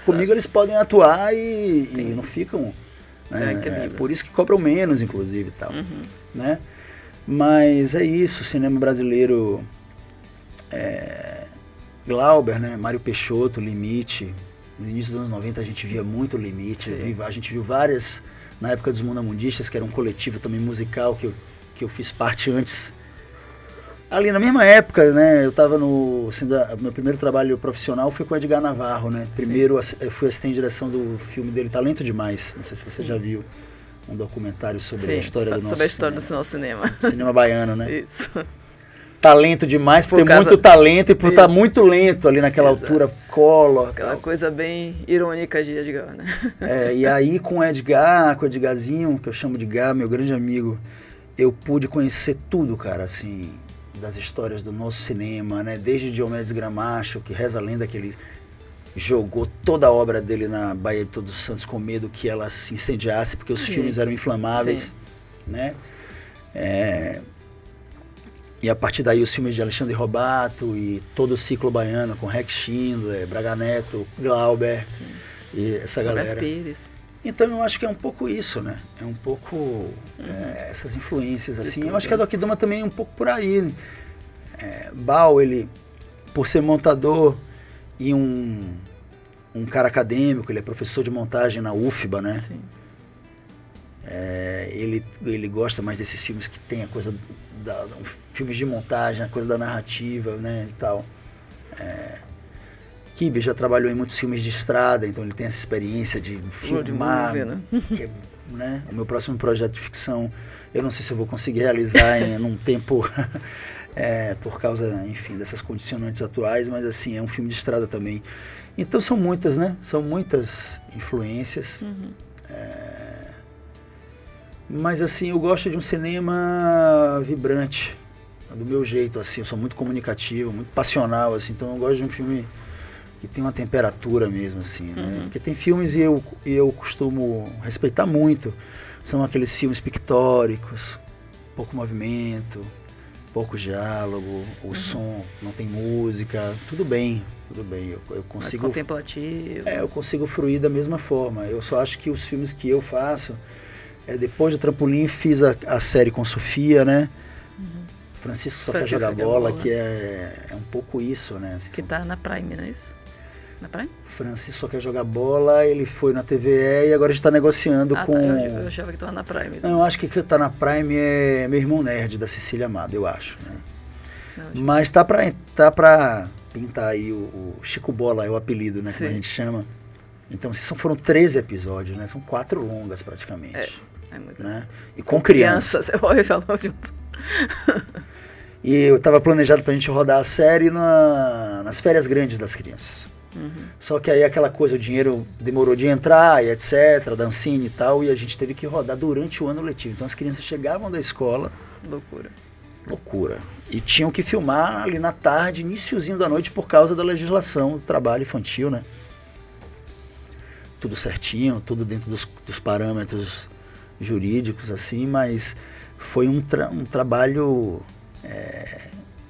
Speaker 1: comigo eles podem atuar e não ficam... Né? Por isso que cobram menos, inclusive, e tal. Né? Mas é isso, o cinema brasileiro... Glauber, né? Mário Peixoto, Limite. No início dos anos 90 a gente via muito Limite. A gente viu várias... Na época dos Mundamundistas, que era um coletivo também musical que eu fiz parte antes. Ali na mesma época, né, eu estava meu primeiro trabalho profissional foi com o Edgar Navarro, né? Primeiro eu fui assistente de direção do filme dele, Talento Demais. Não sei se você já viu um documentário sobre a história do nosso
Speaker 2: sobre a história do nosso cinema.
Speaker 1: Cinema baiano, né?
Speaker 2: Isso.
Speaker 1: Talento demais, por ter muito talento e por estar muito lento ali naquela altura, Collor.
Speaker 2: Aquela coisa bem irônica de Edgar, né?
Speaker 1: E aí com o Edgarzinho, que eu chamo de Gá, meu grande amigo, eu pude conhecer tudo, cara, assim, das histórias do nosso cinema, né? Desde Diomedes Gramacho, que reza a lenda que ele jogou toda a obra dele na Baía de Todos os Santos com medo que ela se incendiasse, porque os filmes eram inflamáveis, né? E a partir daí os filmes de Alexandre Robato e todo o ciclo baiano com Rex Schindler, Braga Neto, Glauber e essa galera.
Speaker 2: Pires.
Speaker 1: Então eu acho que é um pouco isso, né? É um pouco essas influências, assim. Eu acho que a Doc Duma também é um pouco por aí. Bal, ele, por ser montador e um cara acadêmico, ele é professor de montagem na UFBA, né? Sim. Ele gosta mais desses filmes que tem a coisa filmes de montagem, a coisa da narrativa, né, e tal. Kibe já trabalhou em muitos filmes de estrada, então ele tem essa experiência de filmar, né? O meu próximo projeto de ficção, eu não sei se eu vou conseguir realizar num tempo, por causa, enfim, dessas condicionantes atuais, mas assim, é um filme de estrada também. Então são muitas, né? São muitas influências. Mas assim, eu gosto de um cinema vibrante, do meu jeito, assim, eu sou muito comunicativo, muito passional, assim, então eu gosto de um filme que tem uma temperatura mesmo, assim, né? Porque tem filmes e eu costumo respeitar muito, são aqueles filmes pictóricos, pouco movimento, pouco diálogo, o som, não tem música, tudo bem, eu consigo...
Speaker 2: Mais contemplativo.
Speaker 1: Eu consigo fruir da mesma forma, eu só acho que os filmes que eu faço... depois do Trampolim fiz a série com Sofia, né? Francisco Só Quer
Speaker 2: Francisco
Speaker 1: Jogar
Speaker 2: Joga
Speaker 1: Bola,
Speaker 2: Bola.
Speaker 1: que é um pouco isso, né? Assim,
Speaker 2: Que tá na Prime, não é isso? Na Prime?
Speaker 1: Francisco Só Quer Jogar Bola, ele foi na TVE e agora a gente está negociando com...
Speaker 2: Tá, eu achava que tava na Prime.
Speaker 1: Não, eu acho que tá na Prime é Meu Irmão Nerd, da Cecília Amado, eu acho, né?
Speaker 2: Não,
Speaker 1: Mas tá pra pintar aí o Chico Bola, é o apelido, né? Como a
Speaker 2: Sim.
Speaker 1: gente chama. Então, são 13 episódios, né? São 4 longas, praticamente.
Speaker 2: É muito.
Speaker 1: Né? E com crianças.
Speaker 2: Você pode falar junto.
Speaker 1: E eu tava planejado pra gente rodar a série nas férias grandes das crianças. Só que aí aquela coisa, o dinheiro demorou de entrar e etc, dancinha e tal, e a gente teve que rodar durante o ano letivo. Então as crianças chegavam da escola... Loucura. E tinham que filmar ali na tarde, iniciozinho da noite, por causa da legislação do trabalho infantil, né? Tudo certinho, tudo dentro dos parâmetros jurídicos, assim, mas foi um trabalho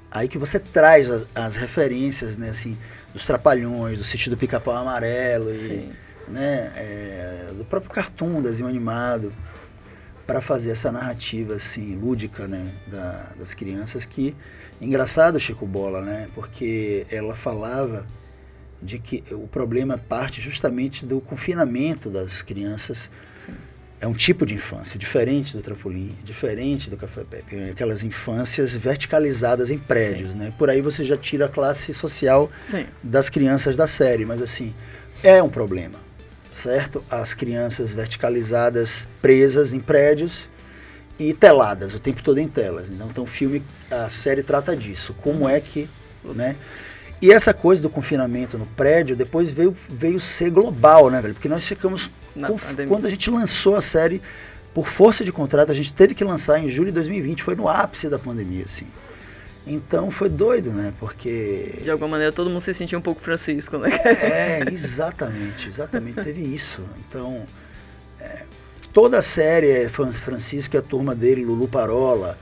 Speaker 1: aí que você traz as referências, né, assim, dos Trapalhões, do Sítio do Pica-Pau Amarelo, e, né, do próprio cartoon, desenho animado, para fazer essa narrativa assim lúdica, né, das crianças, que engraçado, Chico Bola, né, porque ela falava de que o problema parte justamente do confinamento das crianças.
Speaker 2: Sim.
Speaker 1: É um tipo de infância diferente do Trampolim, diferente do Café Pepe, aquelas infâncias verticalizadas em prédios, né? Por aí você já tira a classe social das crianças da série, mas assim, é um problema, certo? As crianças verticalizadas, presas em prédios e teladas, o tempo todo em telas. Então a série trata disso, como é que, né? E essa coisa do confinamento no prédio depois veio ser global, né, velho? Porque nós ficamos... Quando a gente lançou a série, por força de contrato, a gente teve que lançar em julho de 2020, foi no ápice da pandemia, assim. Então foi doido, né? Porque...
Speaker 2: De alguma maneira todo mundo se sentia um pouco Francisco, né?
Speaker 1: Exatamente, teve isso. Então, toda a série é Francisco e a turma dele, Lulu Parola,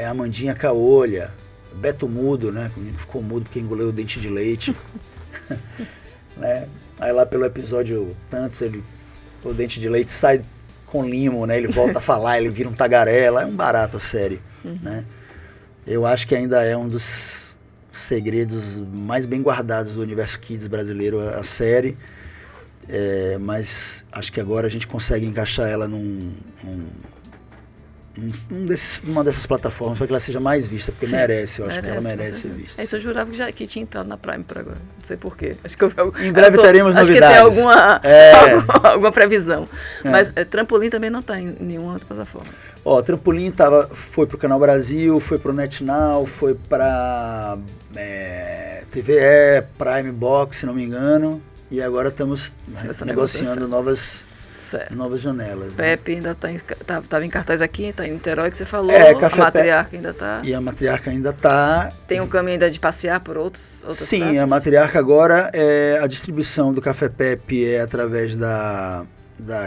Speaker 1: Amandinha Caolha, Beto Mudo, né? Ficou mudo porque engoleu o dente de leite. Né? Aí lá pelo episódio tantos, o dente de leite sai com limo, né? Ele volta a falar, ele vira um tagarela. É um barato a série, né? Eu acho que ainda é um dos segredos mais bem guardados do universo Kids brasileiro, a série. Mas acho que agora a gente consegue encaixar ela numa dessas plataformas para que ela seja mais vista, porque merece, eu acho que ela merece ser vista.
Speaker 2: Isso eu jurava que tinha entrado na Prime por agora, não sei porquê. Acho que
Speaker 1: em breve teremos novidades.
Speaker 2: Acho que tem alguma previsão. Mas Trampolim também não está em nenhuma outra plataforma.
Speaker 1: Trampolim foi pro Canal Brasil, foi pro NetNow, foi para TVE, Prime Box, se não me engano, e agora estamos negociando novas janelas.
Speaker 2: Pepe, né? Ainda estava em cartaz aqui, está em Niterói, que você falou. A Matriarca ainda está.
Speaker 1: E a Matriarca ainda está.
Speaker 2: Tem um caminho ainda de passear por outras
Speaker 1: Sim,
Speaker 2: praças?
Speaker 1: A Matriarca agora, a distribuição do Café Pepe é através da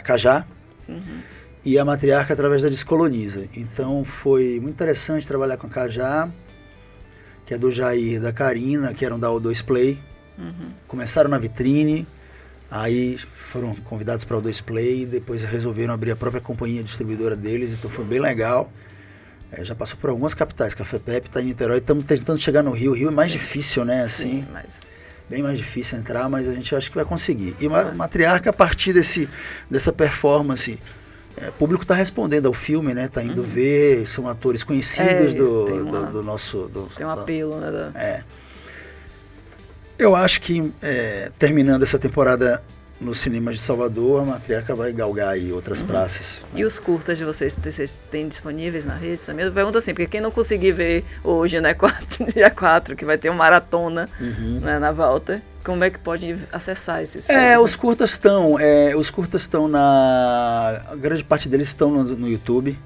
Speaker 1: Cajá, e a Matriarca através da Descoloniza. Então foi muito interessante trabalhar com a Cajá, que é do Jair e da Karina, que eram da O2 Play. Começaram na vitrine, aí foram convidados para o O2 Play e depois resolveram abrir a própria companhia distribuidora deles, então foi bem legal. Já passou por algumas capitais, Café Pepe está em Niterói, estamos tentando chegar no Rio. O Rio é mais difícil, né? Assim, bem mais difícil entrar, mas a gente acha que vai conseguir. E Matriarca, a partir dessa performance, o público está respondendo ao filme, né? Está indo ver, são atores conhecidos do nosso...
Speaker 2: Tem um apelo, né?
Speaker 1: Eu acho que, terminando essa temporada nos cinemas de Salvador, a Matriarca vai galgar aí outras praças.
Speaker 2: E os curtas de vocês têm disponíveis na rede também? Eu pergunto assim, porque quem não conseguir ver hoje, né, dia 4, que vai ter uma maratona, né, na volta, como é que pode acessar esses filmes?
Speaker 1: Os curtas estão a grande parte deles estão no YouTube.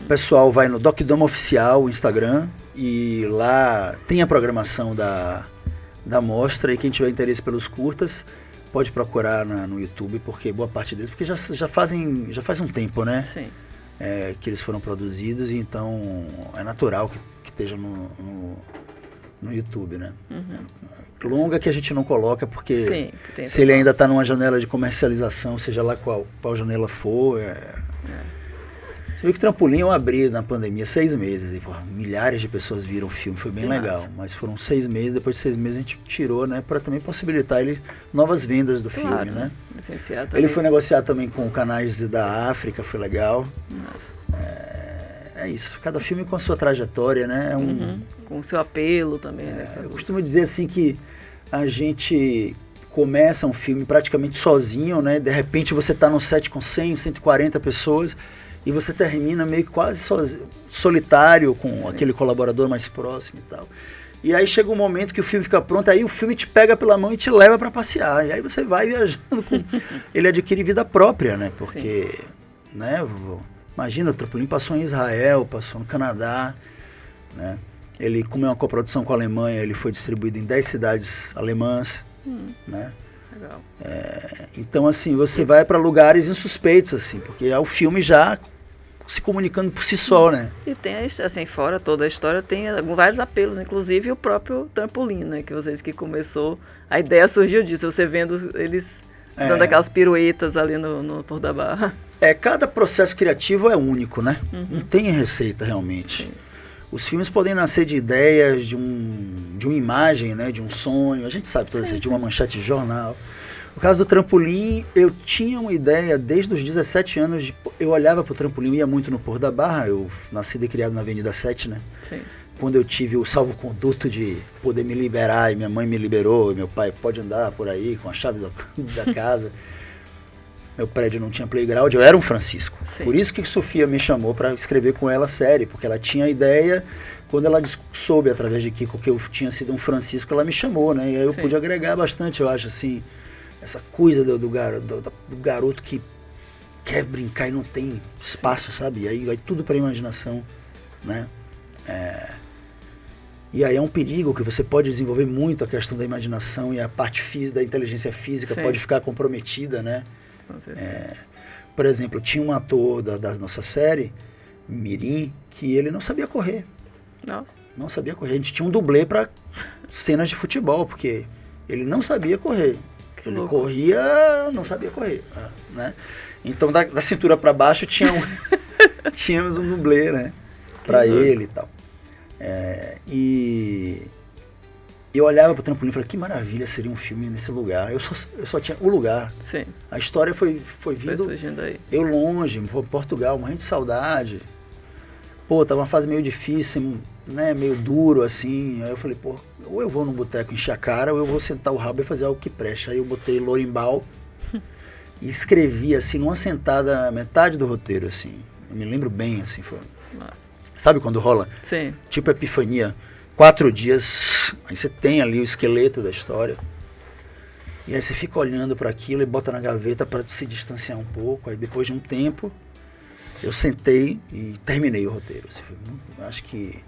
Speaker 1: O pessoal vai no DocDoma Oficial, o Instagram, e lá tem a programação da mostra, e quem tiver interesse pelos curtas pode procurar no YouTube, porque boa parte deles, porque já faz um tempo, né?
Speaker 2: Sim.
Speaker 1: Que eles foram produzidos, e então é natural que esteja no YouTube, né? Longa que a gente não coloca, porque se ele ainda está numa janela de comercialização, seja lá qual janela for, Você viu que o Trampolim eu abri na pandemia 6 meses e porra, milhares de pessoas viram o filme, foi bem legal.
Speaker 2: Massa.
Speaker 1: Mas foram 6 meses, depois de 6 meses a gente tirou, né, para também possibilitar ele novas vendas do filme, né?
Speaker 2: Licenciado
Speaker 1: Ele
Speaker 2: também.
Speaker 1: foi negociar também com canais da África, foi legal.
Speaker 2: Massa.
Speaker 1: É isso, cada filme com a sua trajetória, né?
Speaker 2: Com o seu apelo também, né?
Speaker 1: Eu costumo dizer assim que a gente começa um filme praticamente sozinho, né? De repente você está num set com 100, 140 pessoas e você termina meio que quase solitário com aquele colaborador mais próximo e tal. E aí chega um momento que o filme fica pronto, aí o filme te pega pela mão e te leva para passear. E aí você vai viajando com... Ele adquire vida própria, né? Porque, né? Imagina, o Trampolim passou em Israel, passou no Canadá, né? Ele, como é uma coprodução com a Alemanha, ele foi distribuído em 10 cidades alemãs, né?
Speaker 2: Legal.
Speaker 1: Então, assim, você vai para lugares insuspeitos, assim, porque é o filme já se comunicando por si só, né?
Speaker 2: E tem, assim, fora toda a história, tem vários apelos, inclusive o próprio Trampolim, né? Que vocês que começou, a ideia surgiu disso, você vendo eles dando aquelas piruetas ali no Porto da Barra.
Speaker 1: Cada processo criativo é único, né? Não tem receita, realmente. Sim. Os filmes podem nascer de ideias, de uma imagem, né? De um sonho, a gente sabe todas essas, de uma manchete de jornal. No caso do Trampolim, eu tinha uma ideia desde os 17 anos, eu olhava para o Trampolim, eu ia muito no Porto da Barra, eu nasci e criado na Avenida 7, né?
Speaker 2: Sim.
Speaker 1: Quando eu tive o salvo-conduto de poder me liberar, e minha mãe me liberou, e meu pai pode andar por aí com a chave da casa. Meu prédio não tinha playground, eu era um Francisco. Sim. Por isso que Sofia me chamou para escrever com ela a série, porque ela tinha a ideia, quando ela soube através de Kiko que eu tinha sido um Francisco, ela me chamou, né? E aí eu pude agregar bastante, eu acho, assim, essa coisa do garoto que quer brincar e não tem espaço, sabe? E aí vai tudo para a imaginação, né? E aí é um perigo que você pode desenvolver muito a questão da imaginação e a parte física, da inteligência física pode ficar comprometida, né? Por exemplo, tinha um ator da nossa série, Mirim, que ele não sabia correr.
Speaker 2: Nossa.
Speaker 1: Não sabia correr. A gente tinha um dublê para cenas de futebol, porque ele não sabia correr. Ele corria, não sabia correr, né? Então da cintura para baixo tínhamos um dublê, né? Para ele e tal. E eu olhava para o Trampolim e falei, que maravilha seria um filme nesse lugar. Eu só tinha o lugar.
Speaker 2: Sim.
Speaker 1: A história foi vindo.
Speaker 2: Foi surgindo aí.
Speaker 1: Eu longe, em Portugal, morrendo de saudade. Pô, tava uma fase meio difícil, né? Meio duro, assim. Aí eu falei, pô, ou eu vou no boteco encher a cara, ou eu vou sentar o rabo e fazer algo que preste. Aí eu botei Lorimbal e escrevi, assim, numa sentada, metade do roteiro, assim. Eu me lembro bem, assim, foi... Sabe quando rola?
Speaker 2: Sim.
Speaker 1: Tipo epifania. 4 dias, aí você tem ali o esqueleto da história. E aí você fica olhando para aquilo e bota na gaveta para se distanciar um pouco. Aí depois de um tempo, eu sentei e terminei o roteiro. Assim, acho que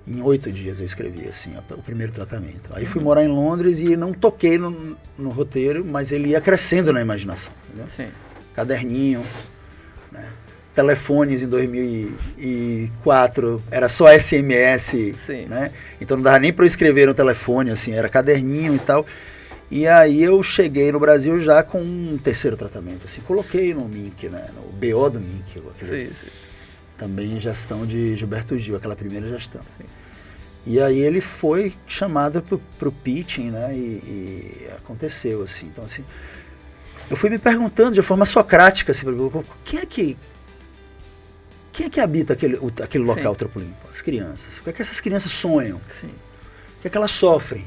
Speaker 1: em 8 dias eu escrevi assim, o primeiro tratamento. Aí fui morar em Londres e não toquei no roteiro, mas ele ia crescendo na imaginação. Entendeu?
Speaker 2: Sim.
Speaker 1: Caderninho, né? Telefones em 2004, era só SMS, né? Então não dava nem para eu escrever no telefone, assim, era caderninho e tal. E aí eu cheguei no Brasil já com um terceiro tratamento, assim, coloquei no Mink, né? No BO do Mink.
Speaker 2: Sim.
Speaker 1: Também em gestão de Gilberto Gil, aquela primeira gestão. Sim. E aí ele foi chamado pro pitching, né? E aconteceu, assim. Então, assim, eu fui me perguntando de forma socrática, assim, quem é que habita aquele local, Trampolim? As crianças. O que é que essas crianças sonham?
Speaker 2: Sim.
Speaker 1: O que é que elas sofrem?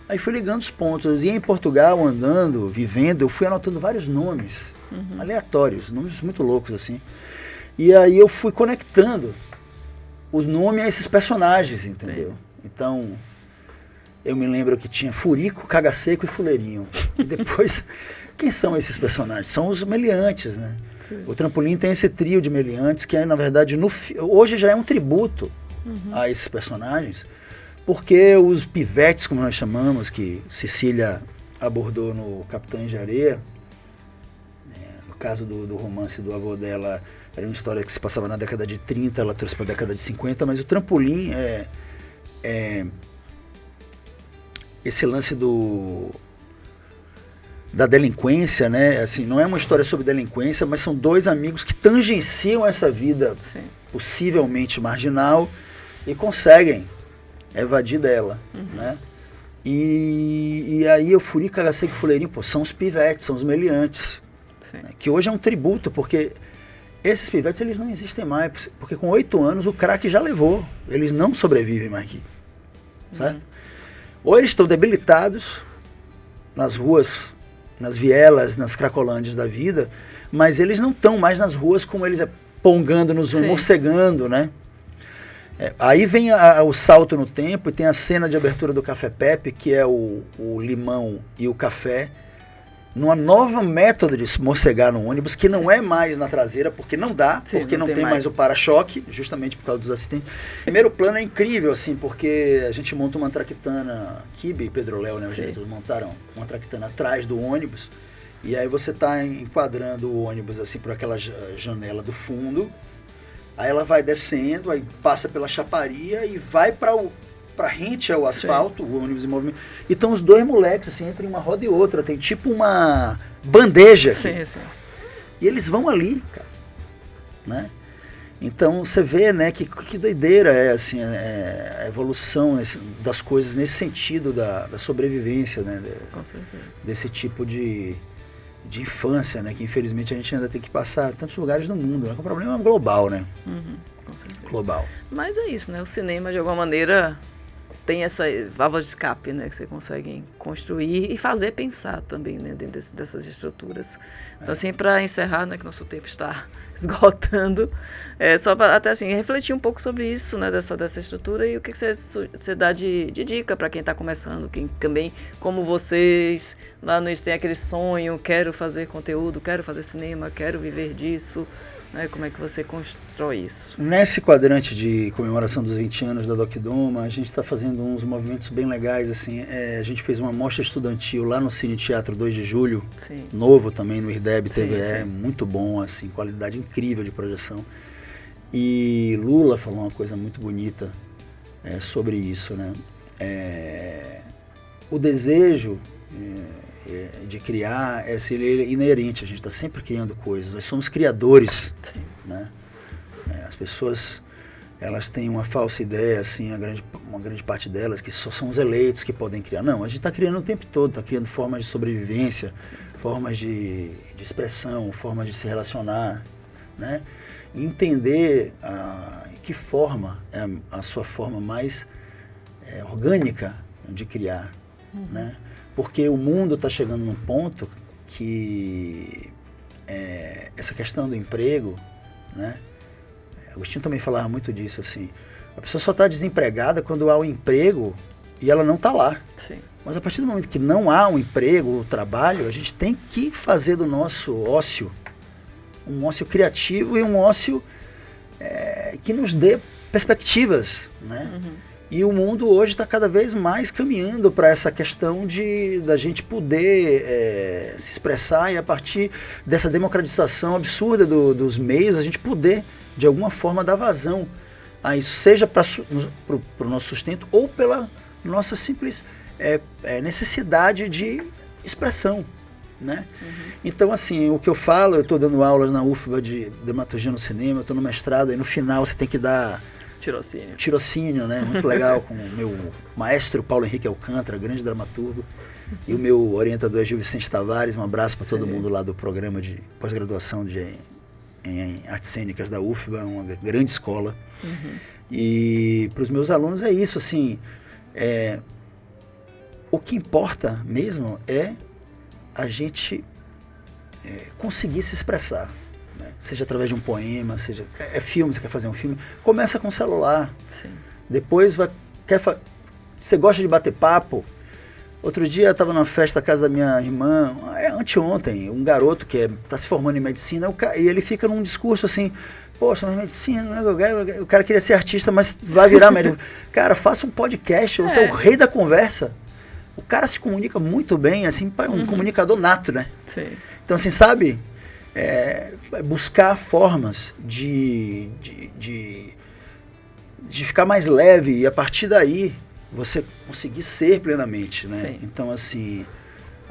Speaker 1: Aí fui ligando os pontos. E em Portugal, andando, vivendo, eu fui anotando vários nomes aleatórios, nomes muito loucos, assim. E aí eu fui conectando os nomes a esses personagens, entendeu? Sim. Então, eu me lembro que tinha Furico, Caga Seco e Fuleirinho. E depois, quem são esses personagens? São os meliantes, né? O Trampolim tem esse trio de meliantes que, na verdade, hoje já é um tributo a esses personagens, porque os pivetes, como nós chamamos, que Cecília abordou no Capitães de Areia, no caso do romance do avô dela, era uma história que se passava na década de 30, ela trouxe para a década de 50, mas o Trampolim é esse lance da delinquência, né? Assim, não é uma história sobre delinquência, mas são dois amigos que tangenciam essa vida possivelmente marginal e conseguem evadir dela, né? E aí eu furi, cagacei que fuleirinho, pô, são os pivetes, são os meliantes, né? Que hoje é um tributo, porque esses pivetes eles não existem mais, porque com 8 anos o crack já levou, eles não sobrevivem mais aqui, certo? Ou eles estão debilitados nas ruas, nas vielas, nas cracolândias da vida, mas eles não estão mais nas ruas como eles pongando no zoom, morcegando, né? Aí vem o salto no tempo e tem a cena de abertura do Café Pepe, que é o limão e o café, numa nova método de morcegar no ônibus, que não é mais na traseira, porque não dá, porque não tem mais o para-choque, justamente por causa dos assistentes. O primeiro plano é incrível, assim, porque a gente monta uma traquitana, Kibe e Pedro Léo, né, os diretores montaram uma traquitana atrás do ônibus, e aí você está enquadrando o ônibus, assim, por aquela janela do fundo, aí ela vai descendo, aí passa pela chaparia e vai para rente ao asfalto, o ônibus em movimento. E estão os dois moleques, assim, entre uma roda e outra. Tem tipo uma bandeja. E eles vão ali, cara. Né? Então você vê, né, que doideira é, assim, a evolução das coisas nesse sentido da sobrevivência, né?
Speaker 2: Com certeza.
Speaker 1: Desse tipo de infância, né? Que infelizmente a gente ainda tem que passar em tantos lugares no mundo, né? Que o problema é global, né?
Speaker 2: Com certeza.
Speaker 1: Global.
Speaker 2: Mas é isso, né? O cinema, de alguma maneira, tem essa válvula de escape, né? Que você consegue construir e fazer pensar também, né? Dentro dessas estruturas. Então, assim, para encerrar, né? Que nosso tempo está esgotando, só para até assim, refletir um pouco sobre isso, né? Dessa estrutura e o que você dá de dica para quem está começando, quem também, como vocês, lá no tem aquele sonho, quero fazer conteúdo, quero fazer cinema, quero viver disso. Né? Como é que você constrói isso?
Speaker 1: Nesse quadrante de comemoração dos 20 anos da Doc Doma, a gente está fazendo uns movimentos bem legais, assim, a gente fez uma mostra estudantil lá no Cine Teatro 2 de Julho, novo também no IRDEB TVE, muito bom, assim, qualidade incrível de projeção. E Lula falou uma coisa muito bonita sobre isso, né? O desejo de criar ele é inerente, a gente está sempre criando coisas, nós somos criadores, né? As pessoas, elas têm uma falsa ideia, assim, uma grande parte delas, que só são os eleitos que podem criar. Não, a gente está criando o tempo todo, está criando formas de sobrevivência, formas de expressão, formas de se relacionar, né? E entender que forma é a sua forma mais orgânica de criar, né? Porque o mundo está chegando num ponto que essa questão do emprego, né? Agostinho também falava muito disso, assim. A pessoa só está desempregada quando há um emprego e ela não está lá. Mas a partir do momento que não há um emprego, o trabalho, a gente tem que fazer do nosso ócio um ócio criativo e um ócio que nos dê perspectivas, né? E o mundo hoje está cada vez mais caminhando para essa questão da gente poder se expressar e a partir dessa democratização absurda dos meios, a gente poder, de alguma forma, dar vazão a isso, seja para o nosso sustento ou pela nossa simples necessidade de expressão, né? Então, assim, o que eu falo, eu estou dando aulas na UFBA de dramaturgia no cinema, eu estou no mestrado, e no final você tem que dar tirocínio, né? Muito legal, com o meu maestro Paulo Henrique Alcântara, grande dramaturgo, e o meu orientador Gil Vicente Tavares. Um abraço para todo mundo lá do programa de pós-graduação em artes cênicas da UFBA, uma grande escola. E para os meus alunos é isso, assim, o que importa mesmo é a gente conseguir se expressar. Seja através de um poema, seja filme, você quer fazer um filme, começa com o celular. Depois você gosta de bater papo. Outro dia eu estava numa festa na casa da minha irmã, anteontem, um garoto que está se formando em medicina, e ele fica num discurso assim, poxa, mas medicina, o cara queria ser artista, mas vai virar médico. Cara, faça um podcast, você é o rei da conversa. O cara se comunica muito bem, assim, um comunicador nato, né? Então, assim, sabe... buscar formas de ficar mais leve e a partir daí você conseguir ser plenamente, né? Então, assim,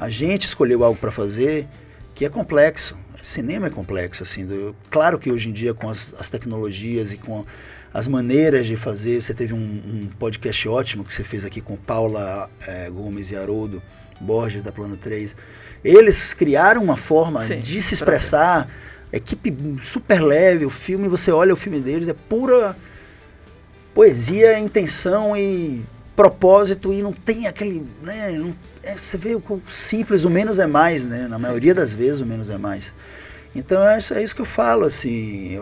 Speaker 1: A gente escolheu algo para fazer que é complexo. Cinema é complexo, assim. Claro que hoje em dia, com as tecnologias e com as maneiras de fazer, você teve um podcast ótimo que você fez aqui com Paula Gomes e Haroldo Borges, da Plano 3. Eles criaram uma forma de se expressar, equipe super leve, o filme, você olha o filme deles, é pura poesia, intenção e propósito, e não tem aquele, né, você vê o simples, o menos é mais, né, na maioria das vezes o menos é mais. Então é isso que eu falo, assim,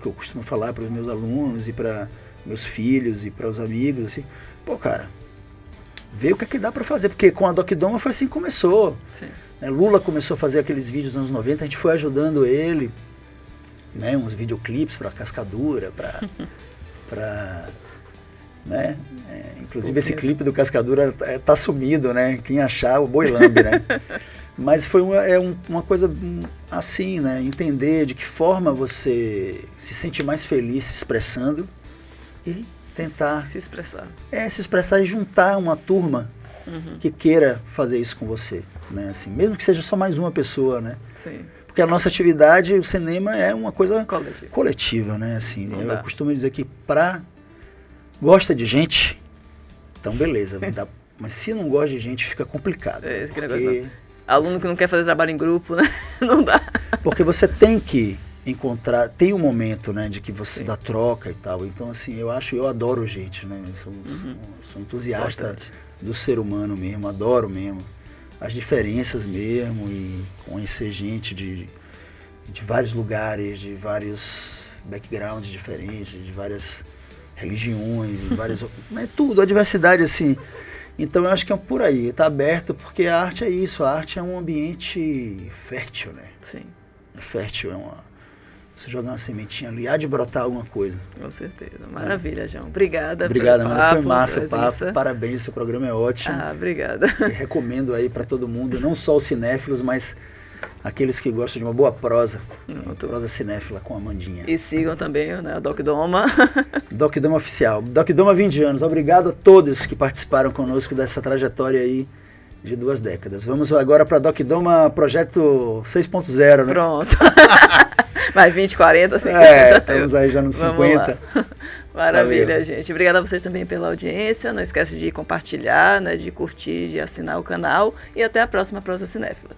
Speaker 1: que eu costumo falar para os meus alunos e para meus filhos e para os amigos, assim, pô, cara, vê o que é que dá para fazer, porque com a Doc Doma foi assim que começou. Né, Lula começou a fazer aqueles vídeos nos anos 90, a gente foi ajudando ele, né, uns videoclipes para Cascadura, para né, inclusive esse clipe do Cascadura tá sumido, né, quem achar o boi lambe, né. Mas foi uma coisa assim, né? Entender de que forma você se sente mais feliz se expressando e tentar...
Speaker 2: Se expressar.
Speaker 1: Se expressar e juntar uma turma que queira fazer isso com você, né? Assim, mesmo que seja só mais uma pessoa, né?
Speaker 2: Sim.
Speaker 1: Porque a nossa atividade, o cinema, é uma coisa coletiva, né? Assim, eu costumo dizer que gosta de gente, então beleza, mas se não gosta de gente fica complicado. Porque...
Speaker 2: Aluno que não quer fazer trabalho em grupo, né? Não dá.
Speaker 1: Porque você tem que encontrar, tem um momento, né, de que você dá troca e tal. Então, assim, eu adoro gente, né? Eu sou entusiasta do ser humano mesmo, adoro mesmo. As diferenças mesmo e conhecer gente de vários lugares, de vários backgrounds diferentes, de várias religiões, de várias... tudo, a diversidade, assim... Então eu acho que é por aí, está aberto, porque a arte é isso, a arte é um ambiente fértil, né?
Speaker 2: Sim.
Speaker 1: É fértil, você jogar uma sementinha ali, há de brotar alguma coisa.
Speaker 2: Com certeza, maravilha, João. Obrigada.
Speaker 1: Obrigada, Ana, foi massa o papo, parabéns, seu programa é ótimo.
Speaker 2: Obrigada.
Speaker 1: E recomendo aí para todo mundo, não só os cinéfilos, mas aqueles que gostam de uma boa prosa, prosa cinéfila com a Amandinha.
Speaker 2: E sigam também, né, a Doc Doma.
Speaker 1: Doc Doma Oficial. Doc Doma 20 anos. Obrigado a todos que participaram conosco dessa trajetória aí de 2 décadas. Vamos agora para Doc Doma Projeto 6.0, né?
Speaker 2: Pronto. Mais 20, 40, 50.
Speaker 1: Estamos aí já nos 50.
Speaker 2: Maravilha,
Speaker 1: Valeu.
Speaker 2: gente. Obrigada a vocês também pela audiência. Não esquece de compartilhar, né, de curtir, de assinar o canal. E até a próxima Prosa Cinéfila.